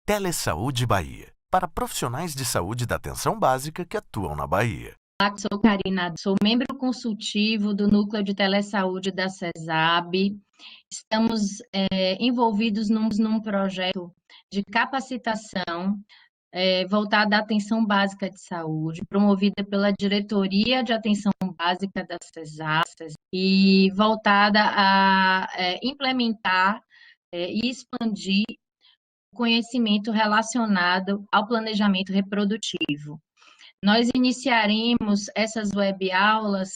Telesaúde Bahia, para profissionais de saúde da atenção básica que atuam na Bahia. Olá, sou Karina, sou membro consultivo do Núcleo de Telesaúde da CESAB. Estamos envolvidos num projeto de capacitação voltada à atenção básica de saúde, promovida pela Diretoria de Atenção Básica da CESAB e voltada a implementar e expandir o conhecimento relacionado ao planejamento reprodutivo. Nós iniciaremos essas web-aulas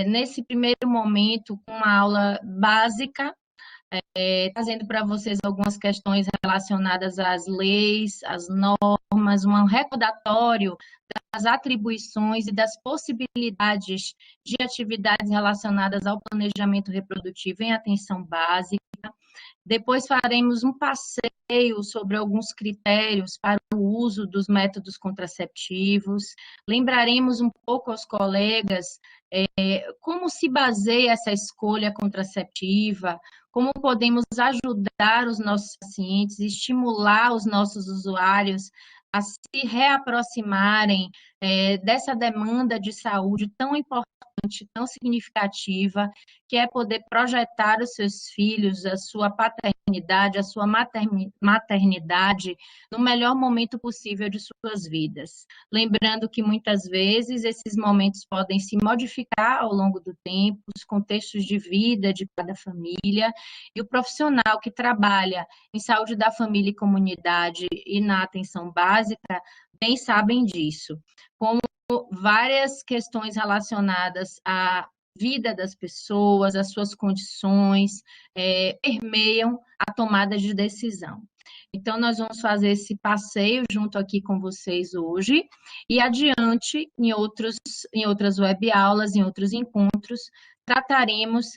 nesse primeiro momento com uma aula básica, trazendo para vocês algumas questões relacionadas às leis, às normas, um recordatório das atribuições e das possibilidades de atividades relacionadas ao planejamento reprodutivo em atenção básica. Depois faremos um passeio sobre alguns critérios para o uso dos métodos contraceptivos. Lembraremos um pouco aos colegas como se baseia essa escolha contraceptiva, como podemos ajudar os nossos pacientes, estimular os nossos usuários a se reaproximarem dessa demanda de saúde tão importante, tão significativa, que é poder projetar os seus filhos, a sua paternidade, a sua maternidade, no melhor momento possível de suas vidas. Lembrando que muitas vezes esses momentos podem se modificar ao longo do tempo, os contextos de vida de cada família, e o profissional que trabalha em saúde da família e comunidade e na atenção básica, bem sabem disso. Como várias questões relacionadas à vida das pessoas, às suas condições, permeiam a tomada de decisão. Então, nós vamos fazer esse passeio junto aqui com vocês hoje e adiante, em outras web-aulas, em outros encontros, trataremos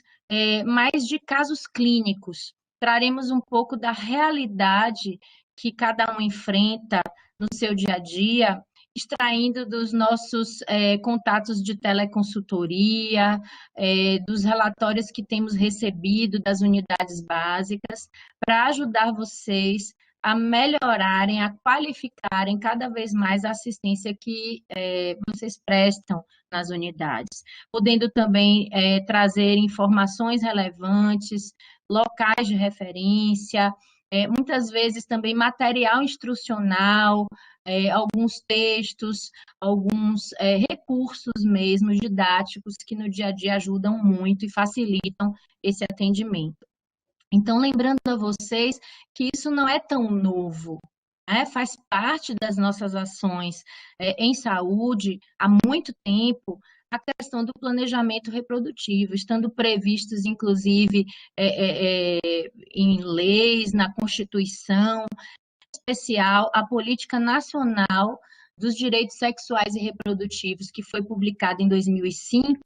mais de casos clínicos, traremos um pouco da realidade que cada um enfrenta no seu dia a dia, extraindo dos nossos contatos de teleconsultoria, dos relatórios que temos recebido das unidades básicas, para ajudar vocês a melhorarem, a qualificarem cada vez mais a assistência que vocês prestam nas unidades, podendo também trazer informações relevantes, locais de referência, muitas vezes também material instrucional, alguns textos, alguns recursos mesmo didáticos que no dia a dia ajudam muito e facilitam esse atendimento. Então, lembrando a vocês que isso não é tão novo, faz parte das nossas ações em saúde há muito tempo, a questão do planejamento reprodutivo, estando previstos, inclusive, em leis, na Constituição, em especial a Política Nacional dos Direitos Sexuais e Reprodutivos, que foi publicada em 2005,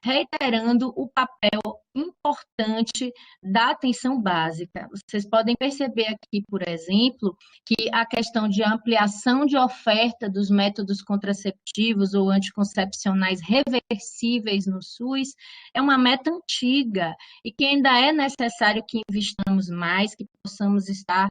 reiterando o papel importante da atenção básica. Vocês podem perceber aqui, por exemplo, que a questão de ampliação de oferta dos métodos contraceptivos ou anticoncepcionais reversíveis no SUS é uma meta antiga e que ainda é necessário que investamos mais, que possamos estar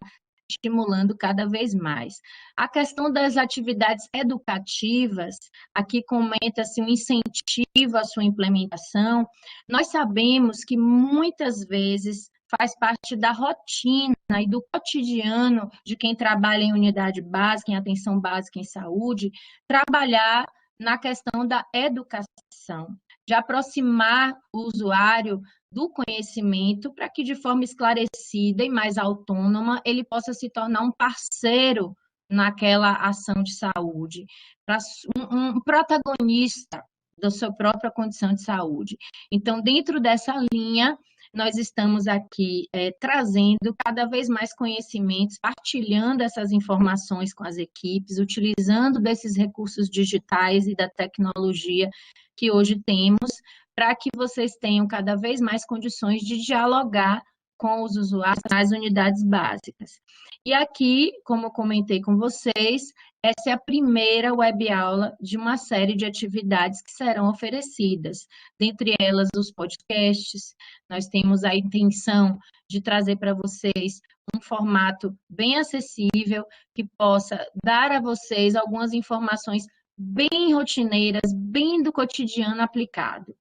estimulando cada vez mais. A questão das atividades educativas, aqui comenta-se um incentivo à sua implementação. Nós sabemos que muitas vezes faz parte da rotina e do cotidiano de quem trabalha em unidade básica, em atenção básica em saúde, trabalhar na questão da educação, de aproximar o usuário do conhecimento para que, de forma esclarecida e mais autônoma, ele possa se tornar um parceiro naquela ação de saúde, um protagonista da sua própria condição de saúde. Então, dentro dessa linha, nós estamos aqui trazendo cada vez mais conhecimentos, partilhando essas informações com as equipes, utilizando desses recursos digitais e da tecnologia que hoje temos, para que vocês tenham cada vez mais condições de dialogar com os usuários nas unidades básicas. E aqui, como eu comentei com vocês, essa é a primeira web-aula de uma série de atividades que serão oferecidas, dentre elas os podcasts. Nós temos a intenção de trazer para vocês um formato bem acessível, que possa dar a vocês algumas informações bem rotineiras, bem do cotidiano aplicado.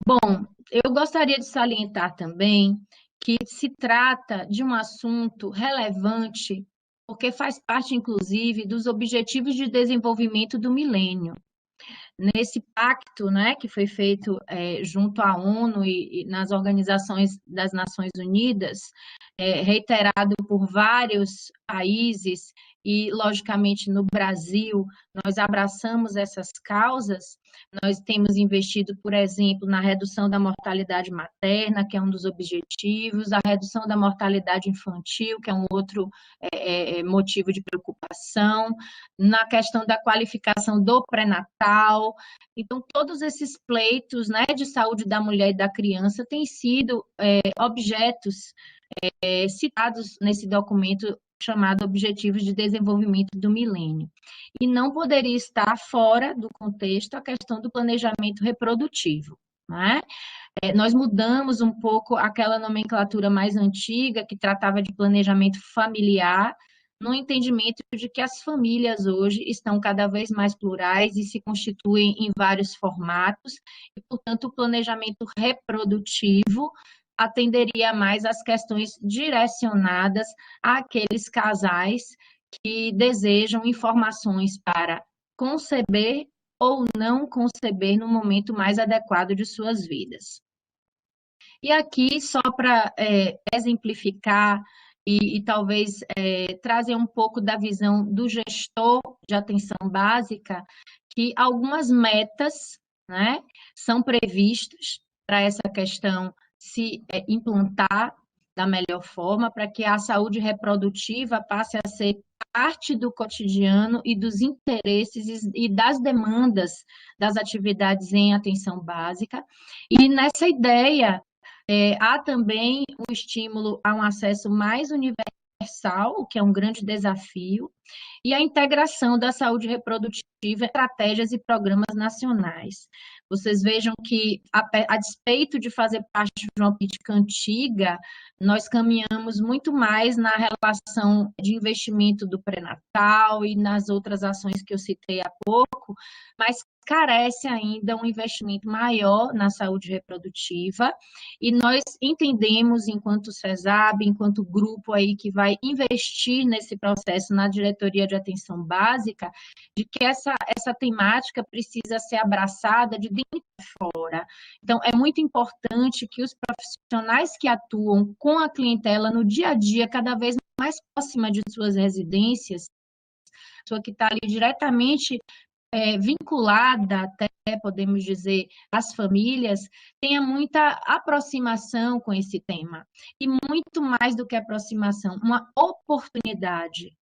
Bom, eu gostaria de salientar também que se trata de um assunto relevante, porque faz parte, inclusive, dos Objetivos de Desenvolvimento do Milênio. Nesse pacto, né, que foi feito junto à ONU e nas organizações das Nações Unidas, reiterado por vários países e, logicamente, no Brasil, nós abraçamos essas causas. Nós temos investido, por exemplo, na redução da mortalidade materna, que é um dos objetivos, a redução da mortalidade infantil, que é um outro motivo de preocupação, na questão da qualificação do pré-natal. Então, todos esses pleitos, né, de saúde da mulher e da criança têm sido objetos citados nesse documento chamado Objetivos de Desenvolvimento do Milênio. E não poderia estar fora do contexto a questão do planejamento reprodutivo, né? Nós mudamos um pouco aquela nomenclatura mais antiga, que tratava de planejamento familiar, no entendimento de que as famílias hoje estão cada vez mais plurais e se constituem em vários formatos, e, portanto, o planejamento reprodutivo atenderia mais às questões direcionadas àqueles casais que desejam informações para conceber ou não conceber no momento mais adequado de suas vidas. E aqui, só para exemplificar e talvez trazer um pouco da visão do gestor de atenção básica, que algumas metas, né, são previstas para essa questão se implantar da melhor forma, para que a saúde reprodutiva passe a ser parte do cotidiano e dos interesses e das demandas das atividades em atenção básica. E nessa ideia, há também um estímulo a um acesso mais universal, o que é um grande desafio, e a integração da saúde reprodutiva em estratégias e programas nacionais. Vocês vejam que, a despeito de fazer parte de uma política antiga, nós caminhamos muito mais na relação de investimento do pré-natal e nas outras ações que eu citei há pouco, mas carece ainda um investimento maior na saúde reprodutiva, e nós entendemos, enquanto CESAB, enquanto grupo aí que vai investir nesse processo na diretoria de atenção básica, de que essa temática precisa ser abraçada de dentro para fora. Então, é muito importante que os profissionais que atuam com a clientela no dia a dia, cada vez mais próxima de suas residências, pessoa que está ali diretamente vinculada, até podemos dizer, às famílias, tenha muita aproximação com esse tema. E muito mais do que aproximação, uma oportunidade.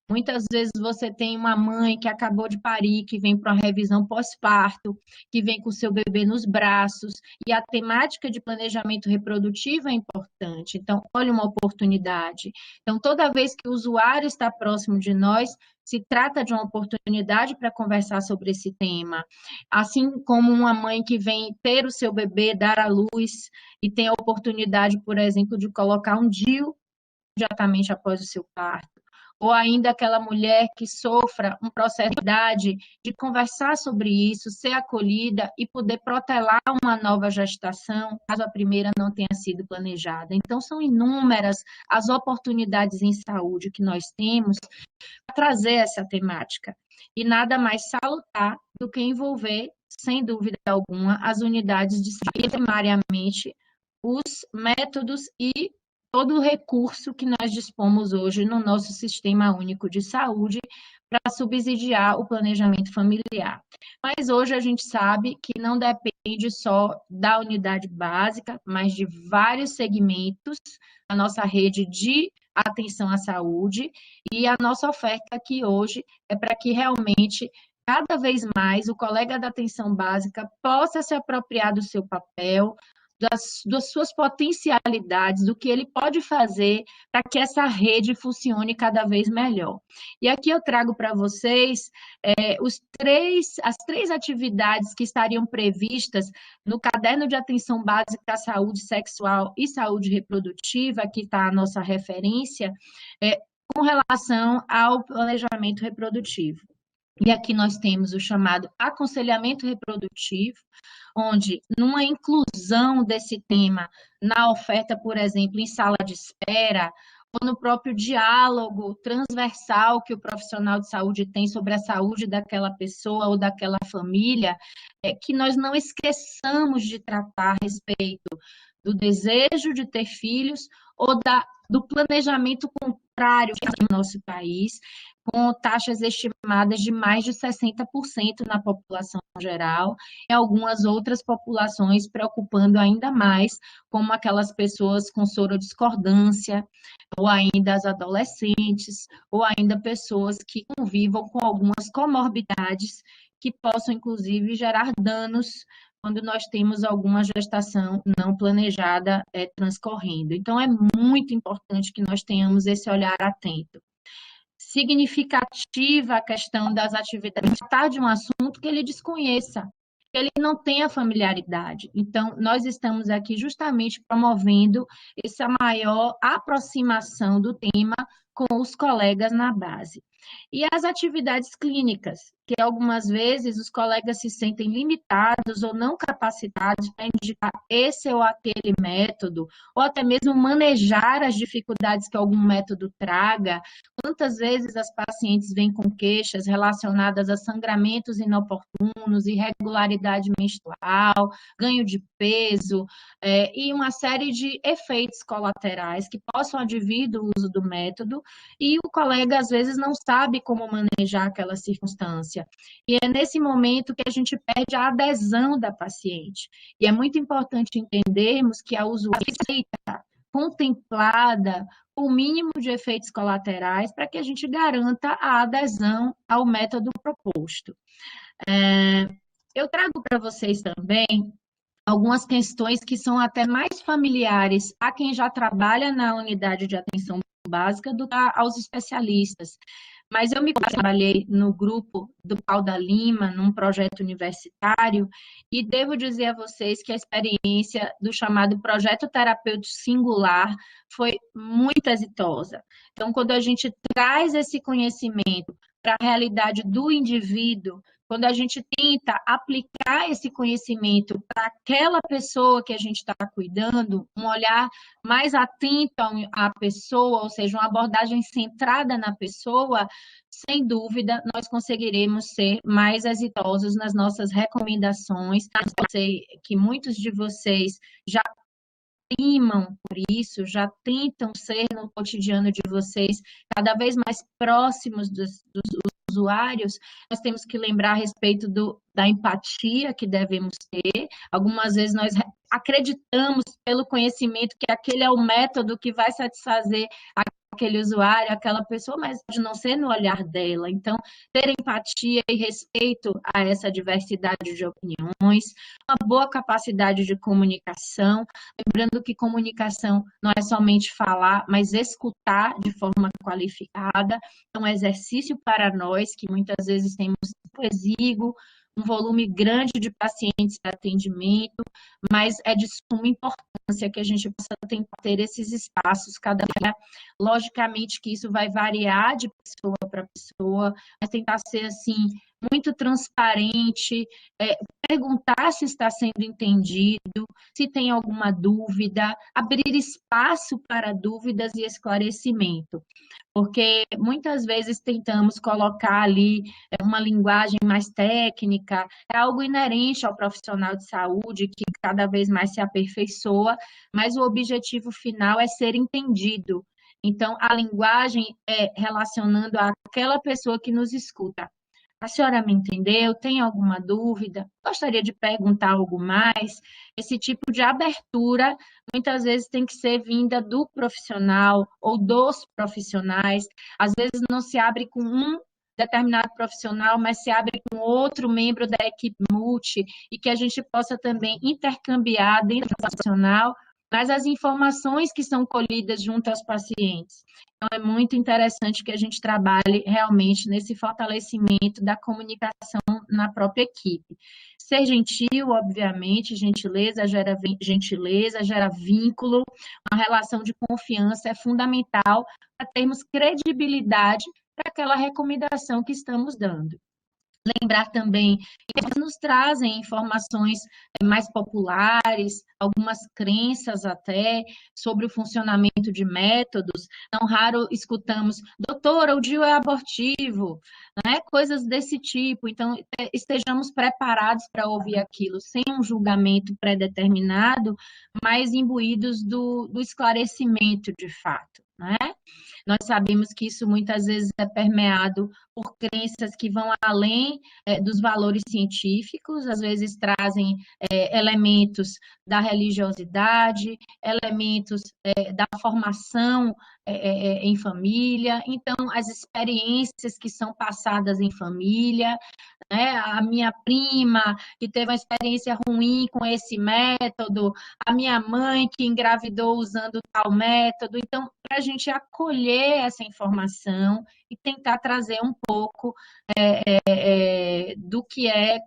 Muitas vezes você tem uma mãe que acabou de parir, que vem para uma revisão pós-parto, que vem com o seu bebê nos braços, e a temática de planejamento reprodutivo é importante. Então, olha uma oportunidade. Então, toda vez que o usuário está próximo de nós, se trata de uma oportunidade para conversar sobre esse tema. Assim como uma mãe que vem ter o seu bebê, dar à luz, e tem a oportunidade, por exemplo, de colocar um DIU imediatamente após o seu parto. Ou ainda aquela mulher que sofra um processo de idade, de conversar sobre isso, ser acolhida e poder protelar uma nova gestação, caso a primeira não tenha sido planejada. Então, são inúmeras as oportunidades em saúde que nós temos para trazer essa temática. E nada mais salutar do que envolver, sem dúvida alguma, as unidades de saúde, primariamente, os métodos e todo o recurso que nós dispomos hoje no nosso Sistema Único de Saúde para subsidiar o planejamento familiar. Mas hoje a gente sabe que não depende só da unidade básica, mas de vários segmentos da nossa rede de atenção à saúde, e a nossa oferta aqui hoje é para que realmente cada vez mais o colega da atenção básica possa se apropriar do seu papel, das suas potencialidades, do que ele pode fazer para que essa rede funcione cada vez melhor. E aqui eu trago para vocês as três atividades que estariam previstas no Caderno de Atenção Básica à Saúde Sexual e Saúde Reprodutiva, aqui está a nossa referência, com relação ao planejamento reprodutivo. E aqui nós temos o chamado aconselhamento reprodutivo, onde, numa inclusão desse tema na oferta, por exemplo, em sala de espera, ou no próprio diálogo transversal que o profissional de saúde tem sobre a saúde daquela pessoa ou daquela família, que nós não esqueçamos de tratar a respeito do desejo de ter filhos ou do planejamento contrário no nosso país, com taxas estimadas de mais de 60% na população geral, e algumas outras populações preocupando ainda mais, como aquelas pessoas com sorodiscordância, ou ainda as adolescentes, ou ainda pessoas que convivam com algumas comorbidades que possam, inclusive, gerar danos quando nós temos alguma gestação não planejada transcorrendo. Então, é muito importante que nós tenhamos esse olhar atento. Significativa a questão das atividades, tratar de um assunto que ele desconheça, que ele não tenha familiaridade. Então, nós estamos aqui justamente promovendo essa maior aproximação do tema com os colegas na base. E as atividades clínicas, que algumas vezes os colegas se sentem limitados ou não capacitados para indicar esse ou aquele método, ou até mesmo manejar as dificuldades que algum método traga. Quantas vezes as pacientes vêm com queixas relacionadas a sangramentos inoportunos, irregularidade menstrual, ganho de peso, e uma série de efeitos colaterais que possam advir do uso do método, e o colega às vezes não sabe como manejar aquela circunstância. E é nesse momento que a gente perde a adesão da paciente. E é muito importante entendermos que a usuária aceita, contemplada, o mínimo de efeitos colaterais para que a gente garanta a adesão ao método proposto. Eu trago para vocês também algumas questões que são até mais familiares a quem já trabalha na unidade de atenção básica do que aos especialistas. Mas eu trabalhei no grupo do Pau da Lima, num projeto universitário, e devo dizer a vocês que a experiência do chamado projeto terapêutico singular foi muito exitosa. Então, quando a gente traz esse conhecimento para a realidade do indivíduo, quando a gente tenta aplicar esse conhecimento para aquela pessoa que a gente está cuidando, um olhar mais atento à pessoa, ou seja, uma abordagem centrada na pessoa, sem dúvida, nós conseguiremos ser mais exitosos nas nossas recomendações. Eu sei que muitos de vocês já primam por isso, já tentam ser no cotidiano de vocês cada vez mais próximos dos usuários. Nós temos que lembrar a respeito da empatia que devemos ter. Algumas vezes nós acreditamos pelo conhecimento que aquele é o método que vai satisfazer aquele usuário, aquela pessoa, mas pode não ser no olhar dela. Então, ter empatia e respeito a essa diversidade de opiniões, uma boa capacidade de comunicação, lembrando que comunicação não é somente falar, mas escutar de forma qualificada. É um exercício para nós, que muitas vezes temos exíguo, um volume grande de pacientes para atendimento, mas é de suma importância que a gente possa tentar ter esses espaços cada dia. Logicamente que isso vai variar de pessoa para pessoa, mas tentar ser assim muito transparente, perguntar se está sendo entendido, se tem alguma dúvida, abrir espaço para dúvidas e esclarecimento. Porque muitas vezes tentamos colocar ali uma linguagem mais técnica, é algo inerente ao profissional de saúde, que cada vez mais se aperfeiçoa, mas o objetivo final é ser entendido. Então, a linguagem é relacionando àquela pessoa que nos escuta. A senhora me entendeu? Tem alguma dúvida? Gostaria de perguntar algo mais? Esse tipo de abertura, muitas vezes, tem que ser vinda do profissional ou dos profissionais. Às vezes, não se abre com um determinado profissional, mas se abre com outro membro da equipe multi, e que a gente possa também intercambiar dentro do profissional, mas as informações que são colhidas junto aos pacientes. Então, é muito interessante que a gente trabalhe realmente nesse fortalecimento da comunicação na própria equipe. Ser gentil, obviamente, gentileza gera vínculo, uma relação de confiança é fundamental para termos credibilidade para aquela recomendação que estamos dando. Lembrar também que eles nos trazem informações mais populares, algumas crenças até, sobre o funcionamento de métodos. Não raro escutamos, doutora, o DIU é abortivo, né? Coisas desse tipo. Então, estejamos preparados para ouvir aquilo, sem um julgamento pré-determinado, mas imbuídos do esclarecimento de fato, né? Nós sabemos que isso muitas vezes é permeado por crenças que vão além dos valores científicos, às vezes trazem elementos da religiosidade, elementos da formação em família, então as experiências que são passadas em família, né? A minha prima que teve uma experiência ruim com esse método, a minha mãe que engravidou usando tal método. Então, para a gente acolher essa informação e tentar trazer um pouco do que é,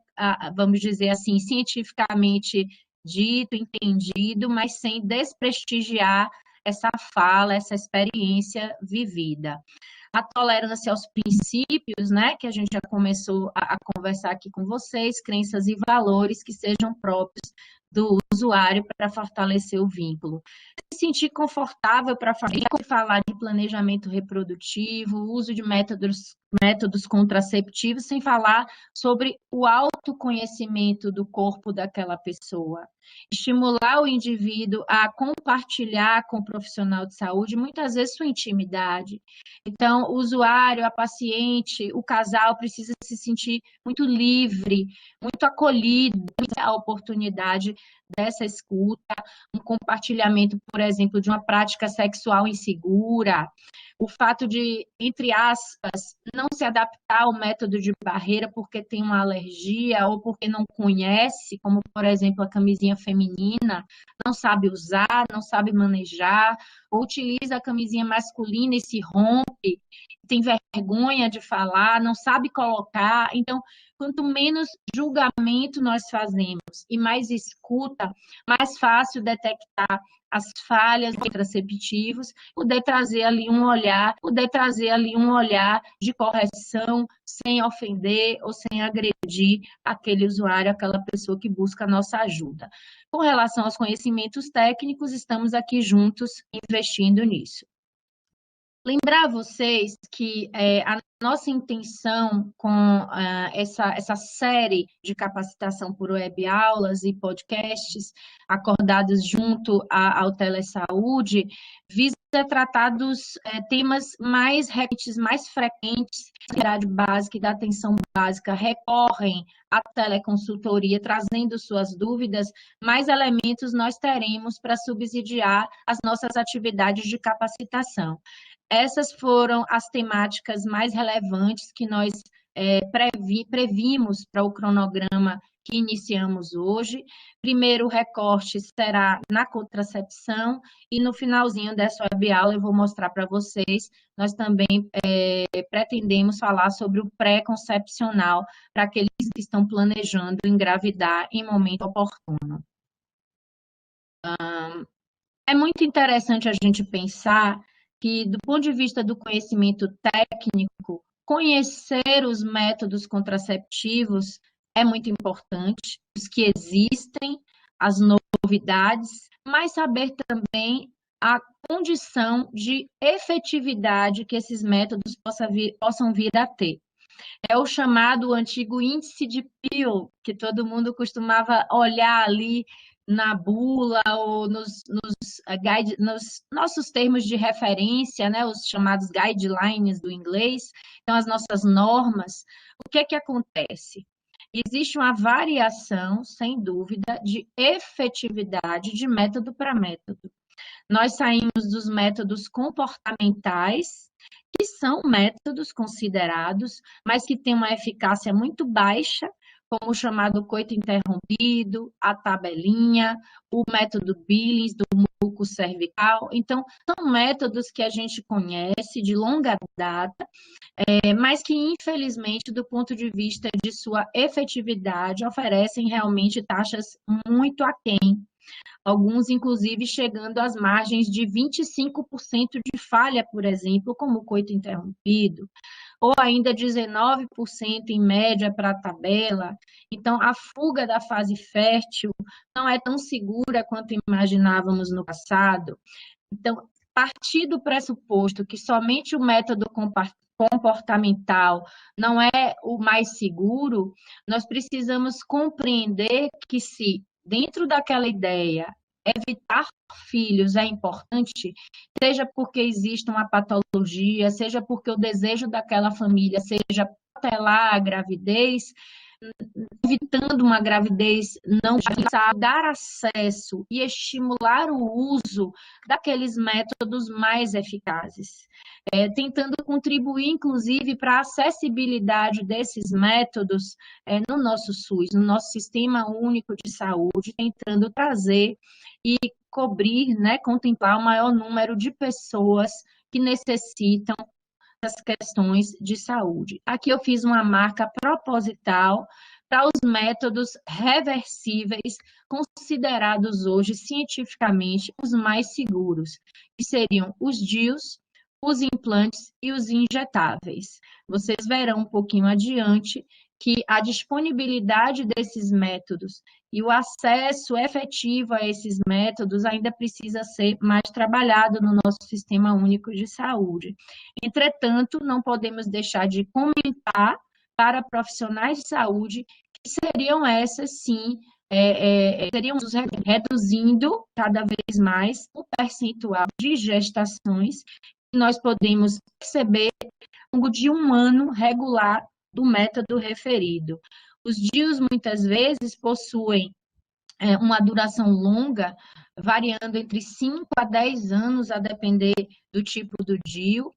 vamos dizer assim, cientificamente dito, entendido, mas sem desprestigiar essa fala, essa experiência vivida. A tolerância aos princípios, né, que a gente já começou a conversar aqui com vocês, crenças e valores que sejam próprios do usuário para fortalecer o vínculo. Se sentir confortável para falar de planejamento reprodutivo, uso de métodos contraceptivos, sem falar sobre o autoconhecimento do corpo daquela pessoa. Estimular o indivíduo a compartilhar com o profissional de saúde, muitas vezes, sua intimidade. Então, o usuário, a paciente, o casal precisa se sentir muito livre, muito acolhido, a oportunidade dessa escuta, um compartilhamento, por exemplo, de uma prática sexual insegura, o fato de, entre aspas, não se adaptar ao método de barreira porque tem uma alergia ou porque não conhece, como, por exemplo, a camisinha feminina, não sabe usar, não sabe manejar, ou utiliza a camisinha masculina e se rompe, tem vergonha de falar, não sabe colocar. Então, quanto menos julgamento nós fazemos e mais escuta, mais fácil detectar as falhas contraceptivos, poder trazer ali um olhar de correção, sem ofender ou sem agredir aquele usuário, aquela pessoa que busca a nossa ajuda. Com relação aos conhecimentos técnicos, estamos aqui juntos investindo nisso. Lembrar vocês que a nossa intenção com essa série de capacitação por web-aulas e podcasts acordados junto ao Telesaúde visa tratar dos temas mais recorrentes, mais frequentes da atividade básica e da atenção básica, recorrem à teleconsultoria, trazendo suas dúvidas, mais elementos nós teremos para subsidiar as nossas atividades de capacitação. Essas foram as temáticas mais relevantes que nós previmos para o cronograma que iniciamos hoje. Primeiro recorte será na contracepção e no finalzinho dessa web-aula eu vou mostrar para vocês, nós também pretendemos falar sobre o pré-concepcional para aqueles que estão planejando engravidar em momento oportuno. É muito interessante a gente pensar que, do ponto de vista do conhecimento técnico, conhecer os métodos contraceptivos é muito importante, os que existem, as novidades, mas saber também a condição de efetividade que esses métodos possam vir a ter. É o chamado antigo índice de Peele, que todo mundo costumava olhar ali na bula ou nos nossos termos de referência, né, os chamados guidelines do inglês, então as nossas normas. O que é que acontece? Existe uma variação, sem dúvida, de efetividade de método para método. Nós saímos dos métodos comportamentais, que são métodos considerados, mas que têm uma eficácia muito baixa, como o chamado coito interrompido, a tabelinha, o método Billings do muco cervical. Então, são métodos que a gente conhece de longa data, mas que, infelizmente, do ponto de vista de sua efetividade, oferecem realmente taxas muito aquém. Alguns, inclusive, chegando às margens de 25% de falha, por exemplo, como o coito interrompido, ou ainda 19% em média para a tabela. Então, a fuga da fase fértil não é tão segura quanto imaginávamos no passado. Então, partir do pressuposto que somente o método comportamental não é o mais seguro, nós precisamos compreender que se dentro daquela ideia evitar filhos é importante, seja porque existe uma patologia, seja porque o desejo daquela família seja protelar a gravidez, evitando uma gravidez não pensada, dar acesso e estimular o uso daqueles métodos mais eficazes, tentando contribuir, inclusive, para a acessibilidade desses métodos no nosso SUS, no nosso Sistema Único de Saúde, tentando trazer e cobrir, né, contemplar o maior número de pessoas que necessitam das questões de saúde. Aqui eu fiz uma marca proposital para os métodos reversíveis considerados hoje cientificamente os mais seguros, que seriam os DIUs, os implantes e os injetáveis. Vocês verão um pouquinho adiante que a disponibilidade desses métodos e o acesso efetivo a esses métodos ainda precisa ser mais trabalhado no nosso Sistema Único de Saúde. Entretanto, não podemos deixar de comentar para profissionais de saúde que seriam essas, sim, seriam reduzindo cada vez mais o percentual de gestações que nós podemos perceber ao longo de um ano regular do método referido. Os DIUs, muitas vezes, possuem uma duração longa, variando entre 5 a 10 anos, a depender do tipo do DIU.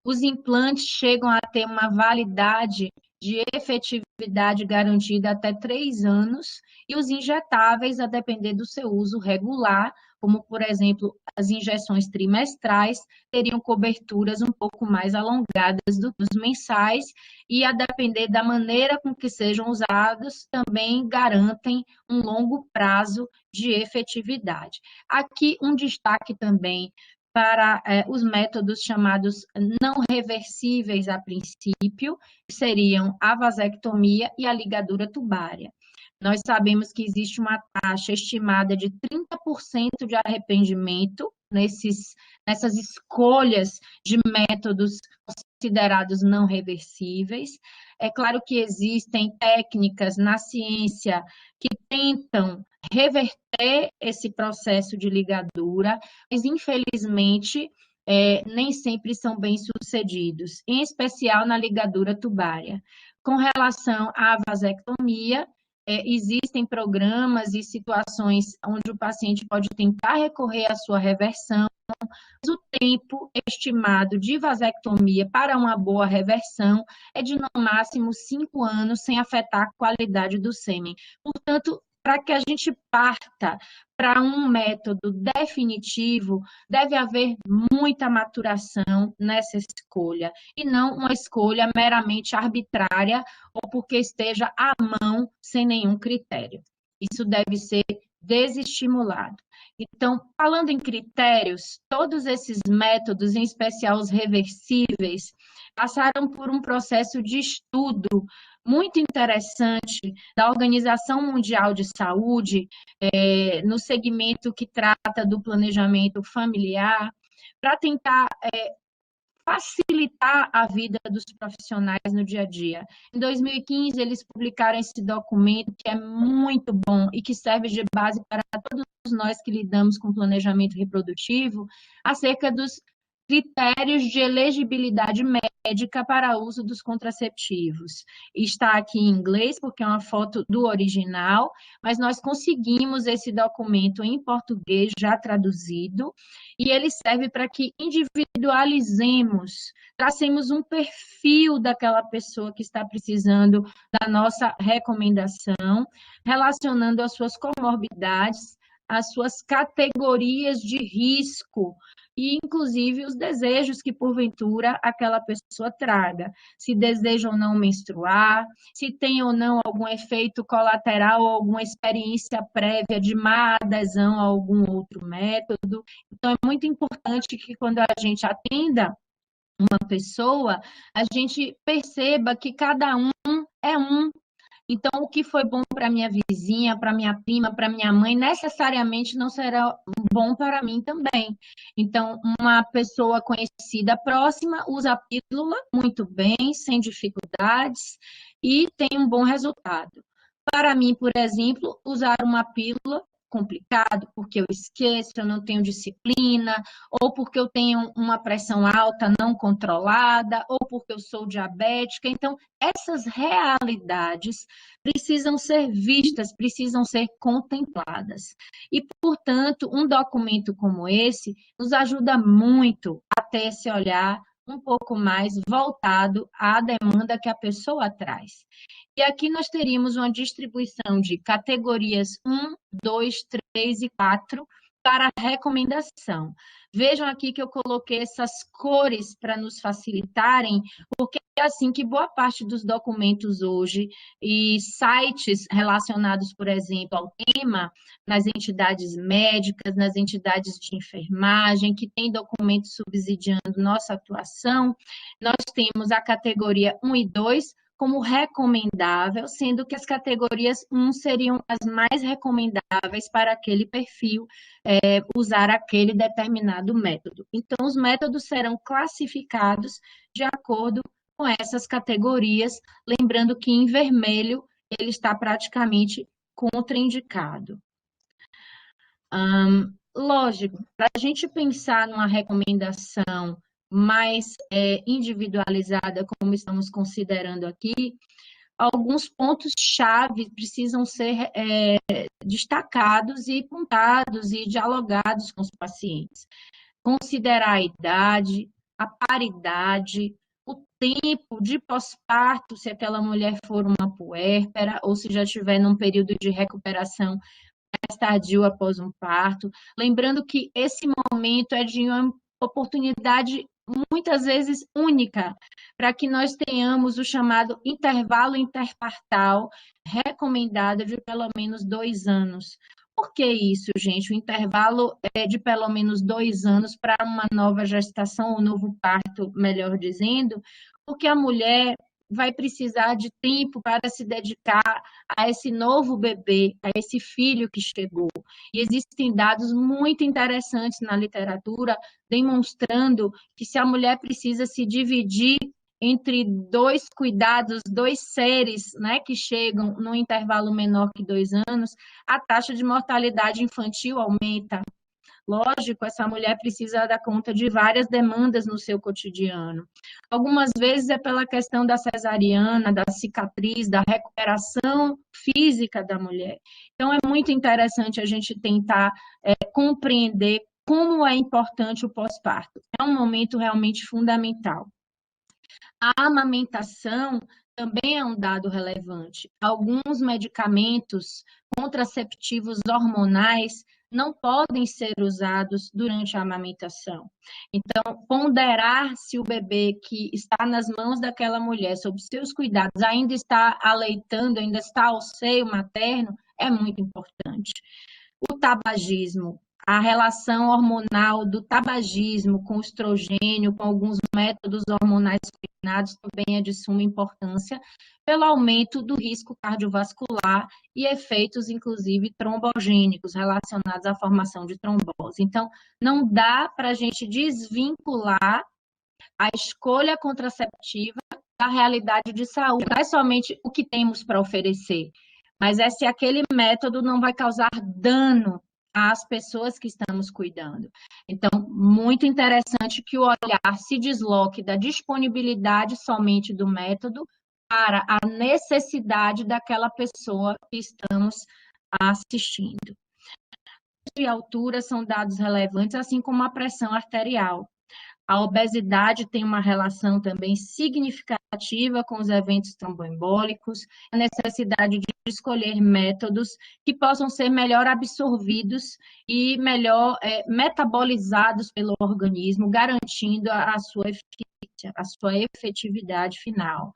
Os implantes chegam a ter uma validade de efetividade garantida até 3 anos, e os injetáveis, a depender do seu uso regular, como, por exemplo, as injeções trimestrais, teriam coberturas um pouco mais alongadas do que os mensais, e a depender da maneira com que sejam usados, também garantem um longo prazo de efetividade. Aqui um destaque também para os métodos chamados não reversíveis a princípio, que seriam a vasectomia e a ligadura tubária. Nós sabemos que existe uma taxa estimada de 30% de arrependimento nessas escolhas de métodos considerados não reversíveis. É claro que existem técnicas na ciência que tentam reverter esse processo de ligadura, mas infelizmente nem sempre são bem-sucedidos, em especial na ligadura tubária. Com relação à vasectomia, existem programas e situações onde o paciente pode tentar recorrer à sua reversão, mas o tempo estimado de vasectomia para uma boa reversão é de no máximo 5 anos, sem afetar a qualidade do sêmen. Portanto, para que a gente parta para um método definitivo, deve haver muita maturação nessa escolha, e não uma escolha meramente arbitrária ou porque esteja à mão sem nenhum critério. Isso deve ser desestimulado. Então, falando em critérios, todos esses métodos, em especial os reversíveis, passaram por um processo de estudo muito interessante da Organização Mundial de Saúde, no segmento que trata do planejamento familiar, para tentar facilitar a vida dos profissionais no dia a dia. Em 2015, eles publicaram esse documento que é muito bom e que serve de base para todos nós que lidamos com planejamento reprodutivo, acerca dos critérios de elegibilidade médica para uso dos contraceptivos. Está aqui em inglês, porque é uma foto do original, mas nós conseguimos esse documento em português já traduzido, e ele serve para que individualizemos, tracemos um perfil daquela pessoa que está precisando da nossa recomendação, relacionando as suas comorbidades, as suas categorias de risco e, inclusive, os desejos que, porventura, aquela pessoa traga. Se deseja ou não menstruar, se tem ou não algum efeito colateral ou alguma experiência prévia de má adesão a algum outro método. Então, é muito importante que, quando a gente atenda uma pessoa, a gente perceba que cada um é um. Então, o que foi bom para minha vizinha, para minha prima, para minha mãe, necessariamente não será bom para mim também. Então, uma pessoa conhecida próxima usa a pílula muito bem, sem dificuldades, e tem um bom resultado. Para mim, por exemplo, usar uma pílula complicado, porque eu esqueço, eu não tenho disciplina, ou porque eu tenho uma pressão alta não controlada, ou porque eu sou diabética. Então, essas realidades precisam ser vistas, precisam ser contempladas. E, portanto, um documento como esse nos ajuda muito a ter esse olhar um pouco mais voltado à demanda que a pessoa traz. E aqui nós teríamos uma distribuição de categorias 1, 2, 3 e 4 para a recomendação. Vejam aqui que eu coloquei essas cores para nos facilitarem, porque é assim que boa parte dos documentos hoje e sites relacionados, por exemplo, ao tema, nas entidades médicas, nas entidades de enfermagem, que tem documentos subsidiando nossa atuação, nós temos a categoria 1 e 2, como recomendável, sendo que as categorias 1 seriam as mais recomendáveis para aquele perfil usar aquele determinado método. Então, os métodos serão classificados de acordo com essas categorias, lembrando que em vermelho ele está praticamente contraindicado. Lógico, para a gente pensar numa recomendação mais individualizada, como estamos considerando aqui, alguns pontos-chave precisam ser destacados e pontados e dialogados com os pacientes. Considerar a idade, a paridade, o tempo de pós-parto, se aquela mulher for uma puérpera ou se já estiver num período de recuperação mais tardio após um parto. Lembrando que esse momento é de uma oportunidade muitas vezes única, para que nós tenhamos o chamado intervalo interpartal recomendado de pelo menos 2 anos. Por que isso, gente? O intervalo é de pelo menos 2 anos para uma nova gestação ou novo parto, melhor dizendo, porque a mulher vai precisar de tempo para se dedicar a esse novo bebê, a esse filho que chegou. E existem dados muito interessantes na literatura demonstrando que se a mulher precisa se dividir entre 2 cuidados, 2 seres, né, que chegam num intervalo menor que 2 anos, a taxa de mortalidade infantil aumenta. Lógico, essa mulher precisa dar conta de várias demandas no seu cotidiano. Algumas vezes é pela questão da cesariana, da cicatriz, da recuperação física da mulher. Então, é muito interessante a gente tentar compreender como é importante o pós-parto. É um momento realmente fundamental. A amamentação também é um dado relevante. Alguns medicamentos contraceptivos hormonais não podem ser usados durante a amamentação. Então, ponderar se o bebê que está nas mãos daquela mulher, sob seus cuidados, ainda está aleitando, ainda está ao seio materno, é muito importante. O tabagismo, a relação hormonal do tabagismo com o estrogênio, com alguns métodos hormonais combinados, também é de suma importância, pelo aumento do risco cardiovascular e efeitos, inclusive, trombogênicos relacionados à formação de trombose. Então, não dá para a gente desvincular a escolha contraceptiva da realidade de saúde. Não é somente o que temos para oferecer, mas é se aquele método não vai causar dano às pessoas que estamos cuidando. Então, muito interessante que o olhar se desloque da disponibilidade somente do método para a necessidade daquela pessoa que estamos assistindo. E altura são dados relevantes, assim como a pressão arterial. A obesidade tem uma relação também significativa com os eventos tromboembólicos, a necessidade de escolher métodos que possam ser melhor absorvidos e melhor metabolizados pelo organismo, garantindo a sua eficácia, a sua efetividade final.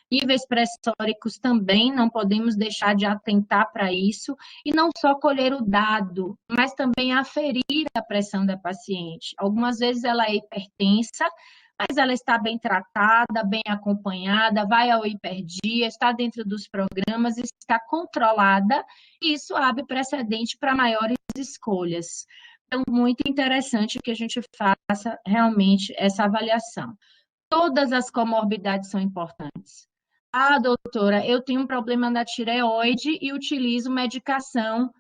Níveis pressóricos também, não podemos deixar de atentar para isso, e não só colher o dado, mas também aferir a pressão da paciente. Algumas vezes ela é hipertensa, mas ela está bem tratada, bem acompanhada, vai ao hiperdia, está dentro dos programas, está controlada, e isso abre precedente para maiores escolhas. Então, muito interessante que a gente faça realmente essa avaliação. Todas as comorbidades são importantes. Ah, doutora, eu tenho um problema na tireoide e utilizo medicação,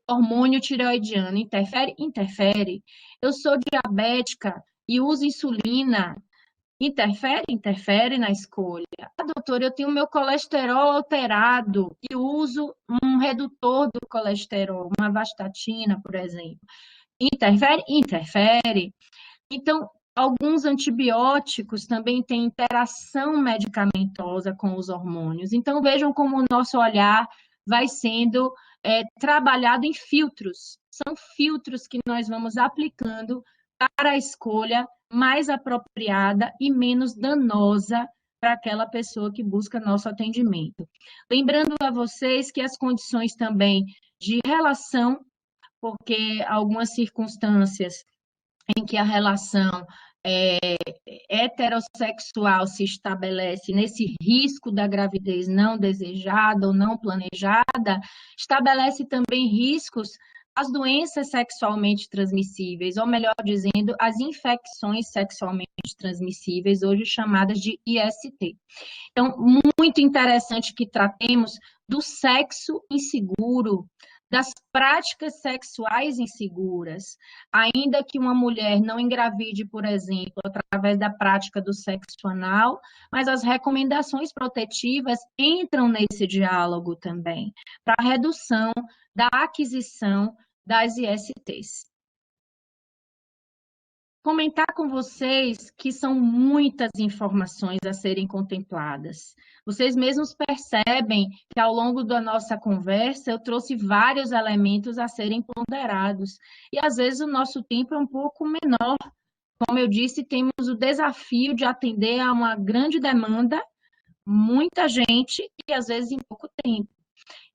hormônio tireoidiano. Interfere? Interfere. Eu sou diabética e uso insulina. Interfere? Interfere na escolha. Ah, doutora, eu tenho meu colesterol alterado e uso um redutor do colesterol, uma vastatina, por exemplo. Interfere? Interfere. Então, alguns antibióticos também têm interação medicamentosa com os hormônios. Então, vejam como o nosso olhar vai sendo trabalhado em filtros. São filtros que nós vamos aplicando para a escolha mais apropriada e menos danosa para aquela pessoa que busca nosso atendimento. Lembrando a vocês que as condições também de relação, porque algumas circunstâncias em que a relação heterossexual se estabelece nesse risco da gravidez não desejada ou não planejada, estabelece também riscos às doenças sexualmente transmissíveis, ou melhor dizendo, as infecções sexualmente transmissíveis, hoje chamadas de IST. Então, muito interessante que tratemos do sexo inseguro, das práticas sexuais inseguras, ainda que uma mulher não engravide, por exemplo, através da prática do sexo anal, mas as recomendações protetivas entram nesse diálogo também, para a redução da aquisição das ISTs. Comentar com vocês que são muitas informações a serem contempladas. Vocês mesmos percebem que ao longo da nossa conversa eu trouxe vários elementos a serem ponderados. E às vezes o nosso tempo é um pouco menor. Como eu disse, temos o desafio de atender a uma grande demanda, muita gente e às vezes em pouco tempo.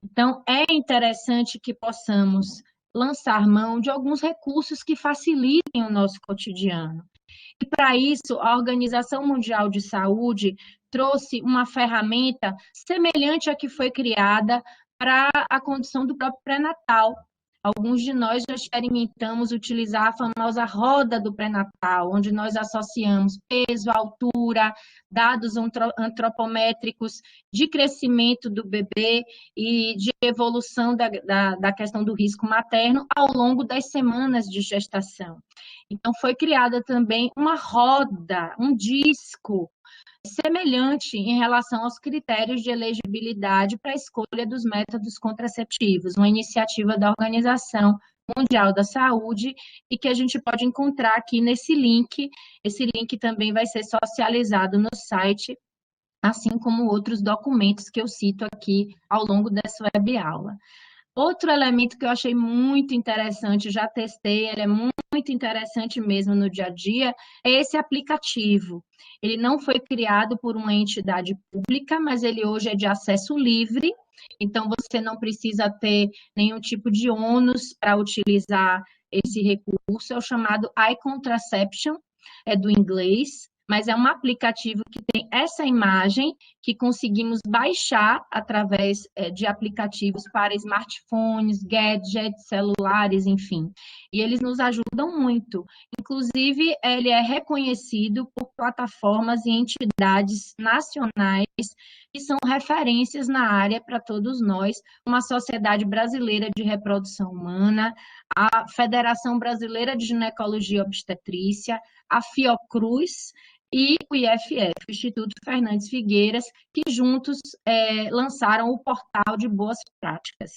Então, é interessante que possamos lançar mão de alguns recursos que facilitem o nosso cotidiano. E para isso, a Organização Mundial de Saúde trouxe uma ferramenta semelhante à que foi criada para a condição do próprio pré-natal. Alguns de nós já experimentamos utilizar a famosa roda do pré-natal, onde nós associamos peso, altura, dados antropométricos de crescimento do bebê e de evolução da questão do risco materno ao longo das semanas de gestação. Então, foi criada também uma roda, um disco, semelhante em relação aos critérios de elegibilidade para a escolha dos métodos contraceptivos, uma iniciativa da Organização Mundial da Saúde e que a gente pode encontrar aqui nesse link. Esse link também vai ser socializado no site, assim como outros documentos que eu cito aqui ao longo dessa web aula. Outro elemento que eu achei muito interessante, já testei, ele é muito interessante mesmo no dia a dia, é esse aplicativo. Ele não foi criado por uma entidade pública, mas ele hoje é de acesso livre, então você não precisa ter nenhum tipo de ônus para utilizar esse recurso, é o chamado iContraception, é do inglês, mas é um aplicativo que tem essa imagem que conseguimos baixar através de aplicativos para smartphones, gadgets, celulares, enfim. E eles nos ajudam muito. Inclusive, ele é reconhecido por plataformas e entidades nacionais que são referências na área para todos nós, como a Sociedade Brasileira de Reprodução Humana, a Federação Brasileira de Ginecologia e Obstetrícia, a Fiocruz e o IFF, o Instituto Fernandes Figueiras, que juntos lançaram o portal de boas práticas,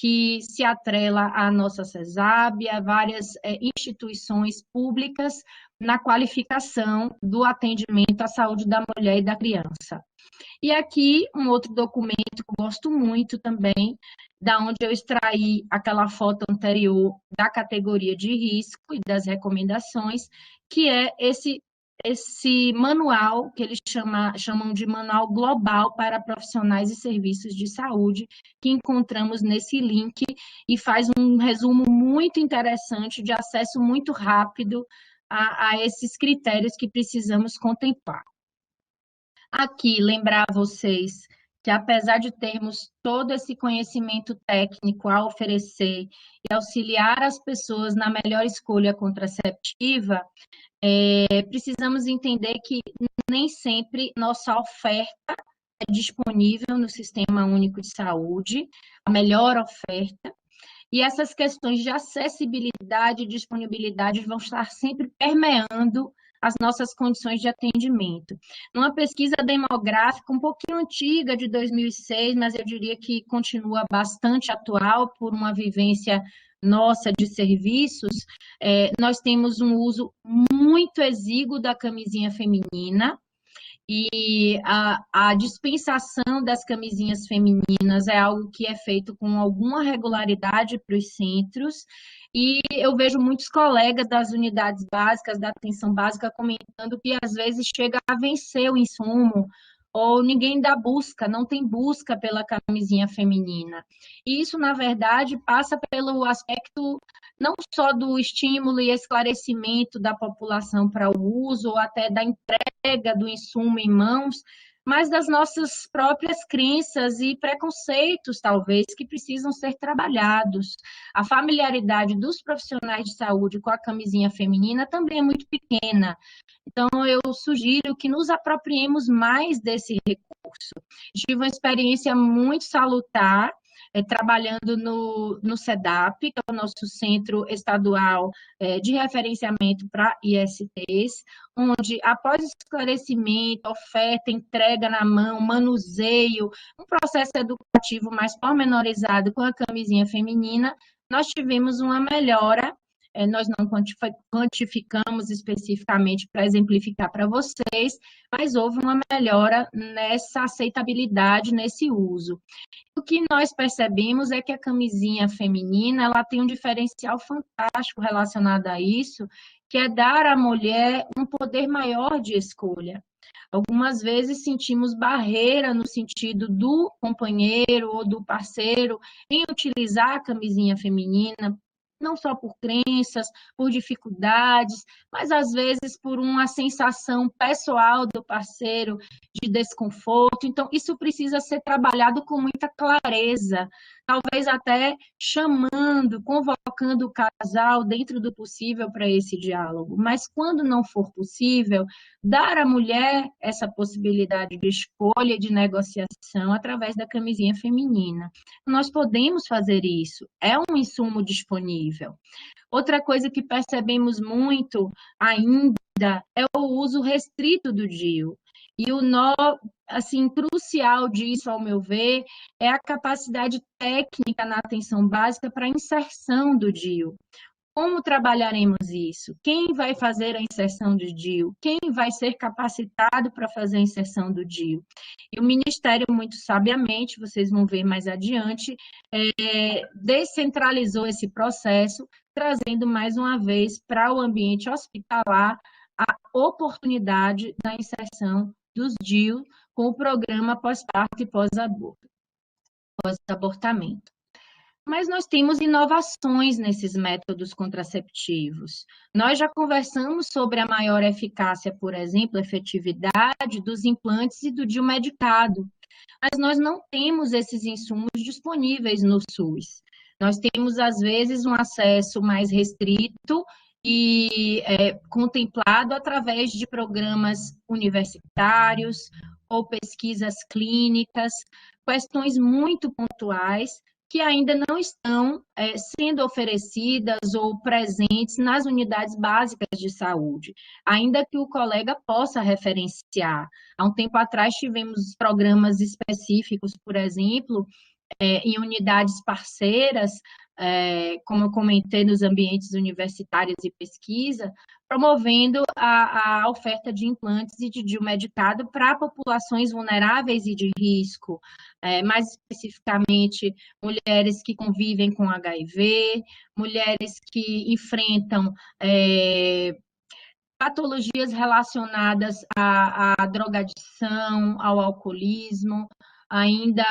que se atrela à nossa CESAB, a várias instituições públicas na qualificação do atendimento à saúde da mulher e da criança. E aqui um outro documento que eu gosto muito também, da onde eu extraí aquela foto anterior da categoria de risco e das recomendações, que é esse manual, que eles chamam de Manual Global para Profissionais e Serviços de Saúde, que encontramos nesse link e faz um resumo muito interessante, de acesso muito rápido a esses critérios que precisamos contemplar. Aqui, lembrar a vocês que, apesar de termos todo esse conhecimento técnico a oferecer e auxiliar as pessoas na melhor escolha contraceptiva, precisamos entender que nem sempre nossa oferta é disponível no Sistema Único de Saúde, a melhor oferta, e essas questões de acessibilidade e disponibilidade vão estar sempre permeando as nossas condições de atendimento. Numa pesquisa demográfica um pouquinho antiga, de 2006, mas eu diria que continua bastante atual por uma vivência nossa de serviços, nós temos um uso muito exíguo da camisinha feminina, e a dispensação das camisinhas femininas é algo que é feito com alguma regularidade para os centros, e eu vejo muitos colegas das unidades básicas, da atenção básica, comentando que às vezes chega a vencer o insumo, ou ninguém dá busca, não tem busca pela camisinha feminina. E isso, na verdade, passa pelo aspecto não só do estímulo e esclarecimento da população para o uso, ou até da entrega do insumo em mãos, mas das nossas próprias crenças e preconceitos, talvez, que precisam ser trabalhados. A familiaridade dos profissionais de saúde com a camisinha feminina também é muito pequena. Então, eu sugiro que nos apropriemos mais desse recurso. Tive uma experiência muito salutar, trabalhando no CEDAP, que é o nosso Centro Estadual de Referenciamento para ISTs, onde, após esclarecimento, oferta, entrega na mão, manuseio, um processo educativo mais pormenorizado com a camisinha feminina, nós tivemos uma melhora. Nós não quantificamos especificamente para exemplificar para vocês, mas houve uma melhora nessa aceitabilidade, nesse uso. O que nós percebemos é que a camisinha feminina, ela tem um diferencial fantástico relacionado a isso, que é dar à mulher um poder maior de escolha. Algumas vezes sentimos barreira no sentido do companheiro ou do parceiro em utilizar a camisinha feminina, não só por crenças, por dificuldades, mas às vezes por uma sensação pessoal do parceiro de desconforto. Então, isso precisa ser trabalhado com muita clareza, talvez até chamando, convocando o casal dentro do possível para esse diálogo. Mas quando não for possível, dar à mulher essa possibilidade de escolha e de negociação através da camisinha feminina. Nós podemos fazer isso, é um insumo disponível. Outra coisa que percebemos muito ainda é o uso restrito do DIU. E o nó, assim, crucial disso, ao meu ver, é a capacidade técnica na atenção básica para a inserção do DIU. Como trabalharemos isso? Quem vai fazer a inserção do DIU? Quem vai ser capacitado para fazer a inserção do DIU? E o Ministério, muito sabiamente, vocês vão ver mais adiante, descentralizou esse processo, trazendo mais uma vez para o ambiente hospitalar a oportunidade da inserção dos DIU com o programa pós-parto e pós-abortamento. Mas nós temos inovações nesses métodos contraceptivos. Nós já conversamos sobre a maior eficácia, por exemplo, efetividade dos implantes e do DIU medicado, mas nós não temos esses insumos disponíveis no SUS. Nós temos, às vezes, um acesso mais restrito e contemplado através de programas universitários ou pesquisas clínicas, questões muito pontuais que ainda não estão sendo oferecidas ou presentes nas unidades básicas de saúde, ainda que o colega possa referenciar. Há um tempo atrás tivemos programas específicos, por exemplo, em unidades parceiras, como eu comentei, nos ambientes universitários e pesquisa, promovendo a oferta de implantes e de DIU medicado para populações vulneráveis e de risco, mais especificamente mulheres que convivem com HIV, mulheres que enfrentam patologias relacionadas à drogadição, ao alcoolismo, ainda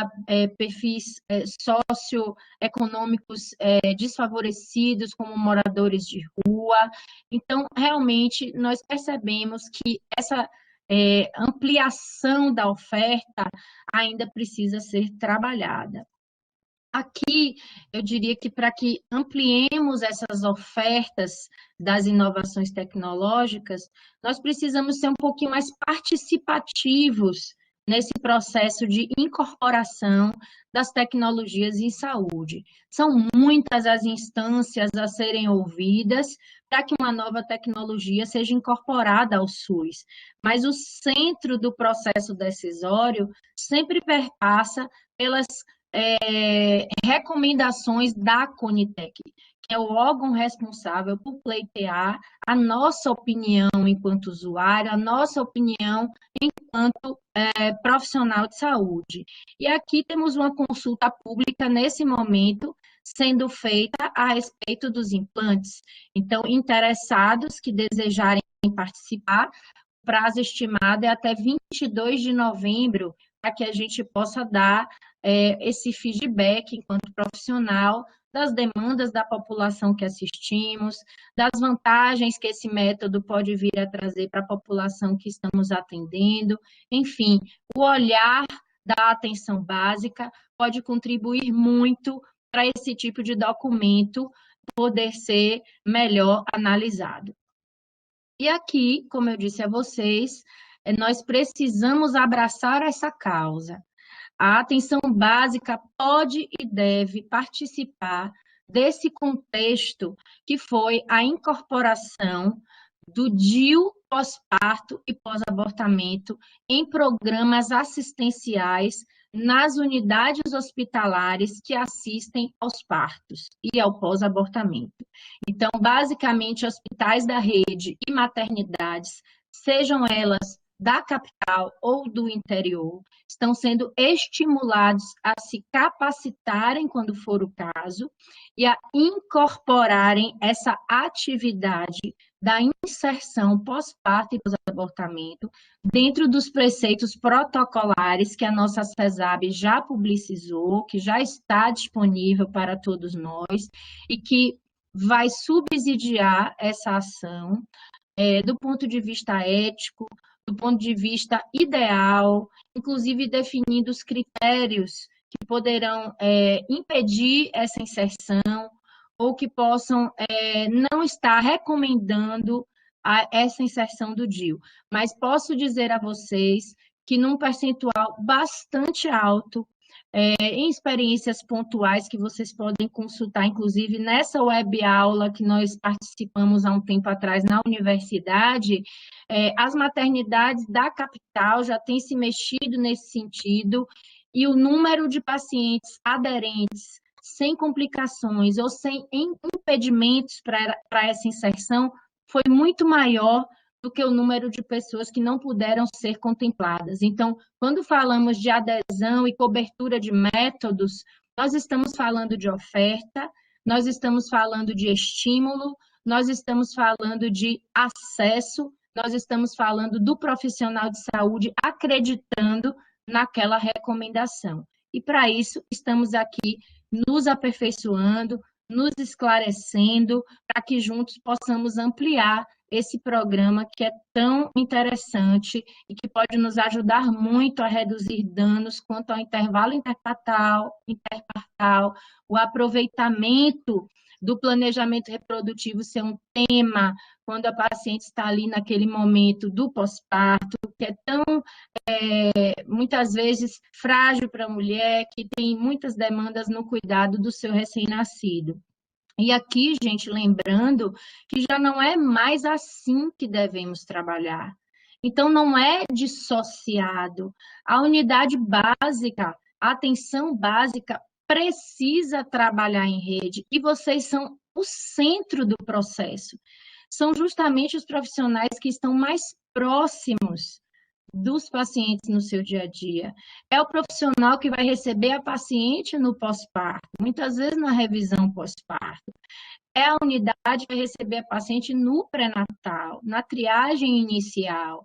perfis socioeconômicos desfavorecidos, como moradores de rua. Então, realmente, nós percebemos que essa ampliação da oferta ainda precisa ser trabalhada. Aqui, eu diria que para que ampliemos essas ofertas das inovações tecnológicas, nós precisamos ser um pouquinho mais participativos nesse processo de incorporação das tecnologias em saúde. São muitas as instâncias a serem ouvidas para que uma nova tecnologia seja incorporada ao SUS, mas o centro do processo decisório sempre perpassa pelas recomendações da Conitec, que é o órgão responsável por pleitear a nossa opinião enquanto usuário, a nossa opinião enquanto profissional de saúde. E aqui temos uma consulta pública nesse momento sendo feita a respeito dos implantes. Então, interessados que desejarem participar, o prazo estimado é até 22 de novembro, para que a gente possa dar esse feedback enquanto profissional das demandas da população que assistimos, das vantagens que esse método pode vir a trazer para a população que estamos atendendo, enfim, o olhar da atenção básica pode contribuir muito para esse tipo de documento poder ser melhor analisado. E aqui, como eu disse a vocês, nós precisamos abraçar essa causa. A atenção básica pode e deve participar desse contexto que foi a incorporação do DIU pós-parto e pós-abortamento em programas assistenciais nas unidades hospitalares que assistem aos partos e ao pós-abortamento. Então, basicamente, hospitais da rede e maternidades, sejam elas da capital ou do interior, estão sendo estimulados a se capacitarem, quando for o caso, e a incorporarem essa atividade da inserção pós-parto e pós-abortamento dentro dos preceitos protocolares que a nossa CESAB já publicizou, que já está disponível para todos nós e que vai subsidiar essa ação do ponto de vista ético, do ponto de vista ideal, inclusive definindo os critérios que poderão impedir essa inserção ou que possam não estar recomendando essa inserção do DIU. Mas posso dizer a vocês que num percentual bastante alto, em experiências pontuais que vocês podem consultar, inclusive nessa web aula que nós participamos há um tempo atrás na universidade, as maternidades da capital já têm se mexido nesse sentido e o número de pacientes aderentes sem complicações ou sem impedimentos para essa inserção foi muito maior do que o número de pessoas que não puderam ser contempladas. Então, quando falamos de adesão e cobertura de métodos, nós estamos falando de oferta, nós estamos falando de estímulo, nós estamos falando de acesso, nós estamos falando do profissional de saúde acreditando naquela recomendação. E para isso, estamos aqui nos aperfeiçoando, nos esclarecendo, para que juntos possamos ampliar esse programa que é tão interessante e que pode nos ajudar muito a reduzir danos quanto ao intervalo interpartal, o aproveitamento do planejamento reprodutivo ser um tema quando a paciente está ali naquele momento do pós-parto, que é tão, muitas vezes, frágil para a mulher, que tem muitas demandas no cuidado do seu recém-nascido. E aqui, gente, lembrando que já não é mais assim que devemos trabalhar. Então, não é dissociado. A unidade básica, a atenção básica, precisa trabalhar em rede e vocês são o centro do processo. São justamente os profissionais que estão mais próximos dos pacientes no seu dia a dia. É o profissional que vai receber a paciente no pós-parto, muitas vezes na revisão pós-parto. É a unidade que vai receber a paciente no pré-natal, na triagem inicial.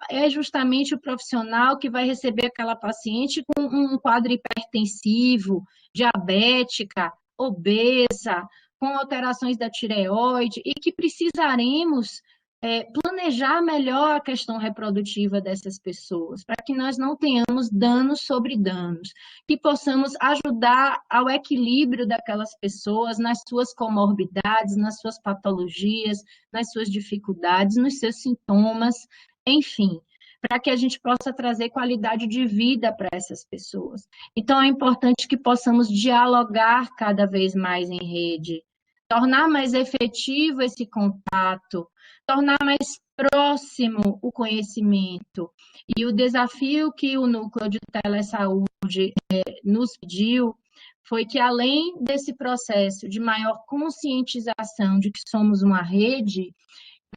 É justamente o profissional que vai receber aquela paciente com um quadro hipertensivo, diabética, obesa, com alterações da tireoide, e que precisaremos planejar melhor a questão reprodutiva dessas pessoas, para que nós não tenhamos danos sobre danos, que possamos ajudar ao equilíbrio daquelas pessoas nas suas comorbidades, nas suas patologias, nas suas dificuldades, nos seus sintomas, enfim, para que a gente possa trazer qualidade de vida para essas pessoas. Então, é importante que possamos dialogar cada vez mais em rede, tornar mais efetivo esse contato, tornar mais próximo o conhecimento. E o desafio que o Núcleo de Telesaúde nos pediu foi que, além desse processo de maior conscientização de que somos uma rede,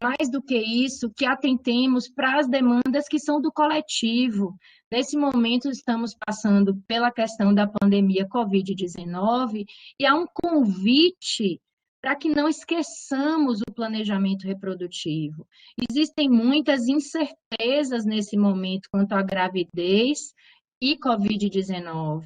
mais do que isso, que atentemos para as demandas que são do coletivo. Nesse momento, estamos passando pela questão da pandemia Covid-19 e há um convite para que não esqueçamos o planejamento reprodutivo. Existem muitas incertezas nesse momento quanto à gravidez e Covid-19.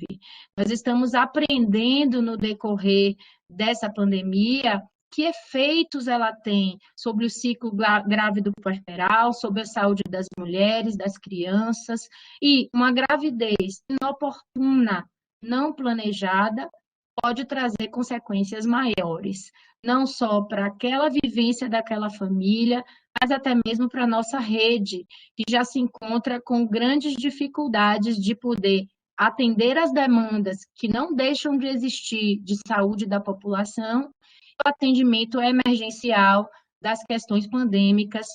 Nós estamos aprendendo no decorrer dessa pandemia que efeitos ela tem sobre o ciclo grávido puerperal, sobre a saúde das mulheres, das crianças, e uma gravidez inoportuna, não planejada, pode trazer consequências maiores, não só para aquela vivência daquela família, mas até mesmo para a nossa rede, que já se encontra com grandes dificuldades de poder atender as demandas que não deixam de existir de saúde da população, o atendimento emergencial das questões pandêmicas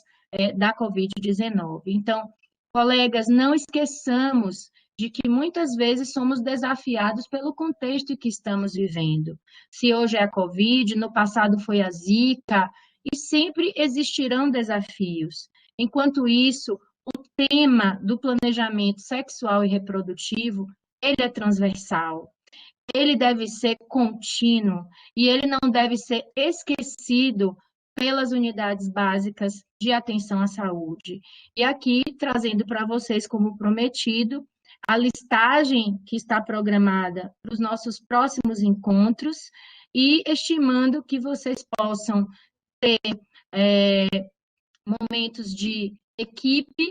da Covid-19. Então, colegas, não esqueçamos de que muitas vezes somos desafiados pelo contexto que estamos vivendo. Se hoje é a Covid, no passado foi a Zika, e sempre existirão desafios. Enquanto isso, o tema do planejamento sexual e reprodutivo, ele é transversal. Ele deve ser contínuo e ele não deve ser esquecido pelas unidades básicas de atenção à saúde. E aqui, trazendo para vocês, como prometido, a listagem que está programada para os nossos próximos encontros e estimando que vocês possam ter momentos de equipe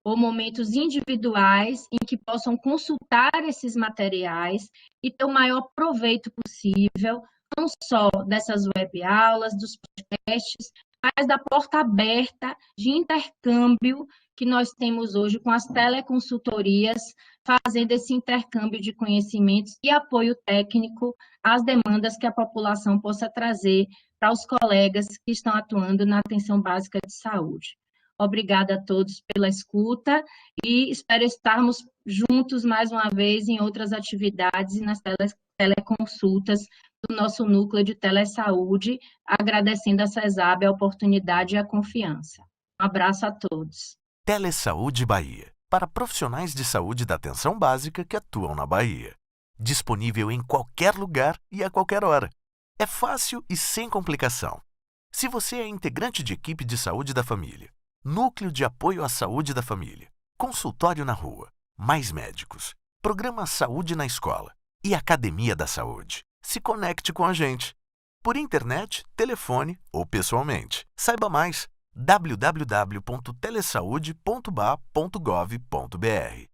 ou momentos individuais em que possam consultar esses materiais e ter o maior proveito possível, não só dessas web-aulas, dos podcasts, mas da porta aberta de intercâmbio que nós temos hoje com as teleconsultorias, fazendo esse intercâmbio de conhecimentos e apoio técnico às demandas que a população possa trazer para os colegas que estão atuando na atenção básica de saúde. Obrigada a todos pela escuta e espero estarmos juntos mais uma vez em outras atividades e nas teleconsultas do nosso núcleo de telesaúde, agradecendo a CESAB a oportunidade e a confiança. Um abraço a todos. Telesaúde Bahia, para profissionais de saúde da atenção básica que atuam na Bahia. Disponível em qualquer lugar e a qualquer hora. É fácil e sem complicação. Se você é integrante de equipe de saúde da família, Núcleo de Apoio à Saúde da Família, Consultório na Rua, Mais Médicos, Programa Saúde na Escola e Academia da Saúde. Se conecte com a gente. por internet, telefone ou pessoalmente. Saiba mais: www.telesaude.ba.gov.br.